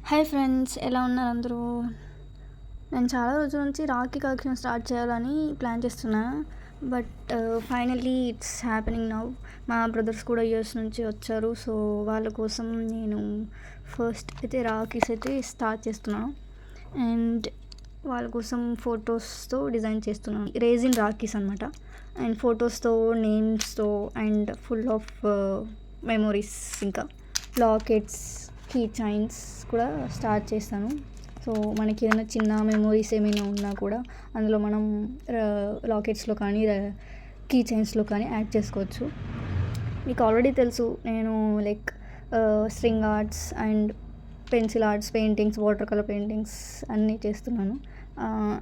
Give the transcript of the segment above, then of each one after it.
Hi friends, ఎలా ఉన్నారు అందరూ? నేను చాలా రోజుల నుంచి రాఖీ కలెక్షన్ స్టార్ట్ చేయాలని ప్లాన్ చేస్తున్నా. But finally it's happening now. మా బ్రదర్స్ కూడా యూఎస్ నుంచి వచ్చారు. సో వాళ్ళ కోసం నేను ఫస్ట్ అయితే రాఖీస్ అయితే స్టార్ట్ చేస్తున్నాను. అండ్ వాళ్ళ కోసం ఫొటోస్తో డిజైన్ చేస్తున్నాను. రేజిన్ రాఖీస్ అనమాట. అండ్ ఫొటోస్తో, నేమ్స్తో అండ్ ఫుల్ ఆఫ్ మెమొరీస్, ఇంకా లాకెట్స్, కీ చైన్స్ కూడా స్టార్ట్ చేస్తాను. సో మనకి ఏదైనా చిన్న మెమొరీస్ ఏమైనా ఉన్నా కూడా అందులో మనం లాకెట్స్లో కానీ కీ చైన్స్లో కానీ యాడ్ చేసుకోవచ్చు. మీకు ఆల్రెడీ తెలుసు, నేను like string arts and pencil arts, paintings, water colour paintings అన్నీ చేస్తున్నాను.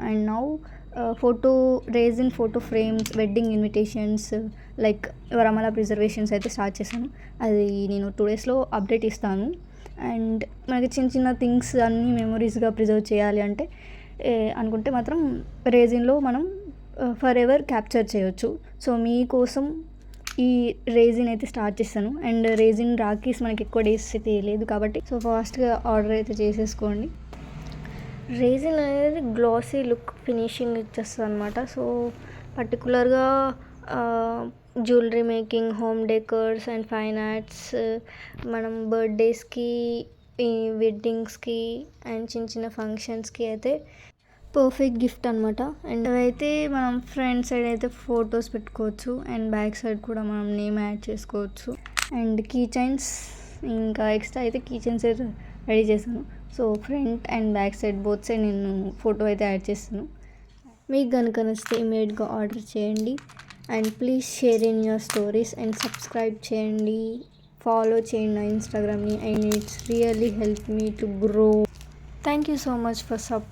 And now resin photo frames, wedding invitations, like varmala preservations అయితే స్టార్ట్ చేశాను. అది నేను 2 డేస్లో అప్డేట్ ఇస్తాను. అండ్ మనకి చిన్న చిన్న థింగ్స్ అన్నీ మెమొరీస్గా ప్రిజర్వ్ చేయాలి అంటే అనుకుంటే మాత్రం రేజిన్లో మనం ఫర్ ఎవర్ క్యాప్చర్ చేయొచ్చు. సో మీకోసం ఈ రేజిన్ అయితే స్టార్ట్ చేస్తాను. అండ్ రేజిన్ రాఖీస్ మనకి ఎక్కువ డేస్ అయితే లేదు కాబట్టి సో ఫాస్ట్గా ఆర్డర్ అయితే చేసేసుకోండి. రేజిన్ అనేది గ్లాసీ లుక్, ఫినిషింగ్ ఇచ్చేస్తుంది అనమాట. సో పర్టికులర్గా jewellery making, home decors and fine arts, మనం బర్త్డేస్కి, వెడ్డింగ్స్కి అండ్ చిన్న చిన్న ఫంక్షన్స్కి అయితే పర్ఫెక్ట్ గిఫ్ట్ అనమాట. అండ్ అయితే మనం ఫ్రంట్ సైడ్ అయితే ఫొటోస్ పెట్టుకోవచ్చు అండ్ బ్యాక్ సైడ్ కూడా మనం నేమ్ యాడ్ చేసుకోవచ్చు. అండ్ కీ చైన్స్, ఇంకా ఎక్స్ట్రా అయితే కీ చైన్స్ అయితే రెడీ చేశాను. So front and back side both side నేను ఫోటో అయితే యాడ్ చేస్తాను. మీకు కనుక నచ్చితే ఇమీడియట్గా ఆర్డర్ చేయండి. And please share in your stories and subscribe చేయండి, ఫాలో చేయండి నా ఇన్స్టాగ్రామ్ని. And it's really help me to grow. Thank you so much for support.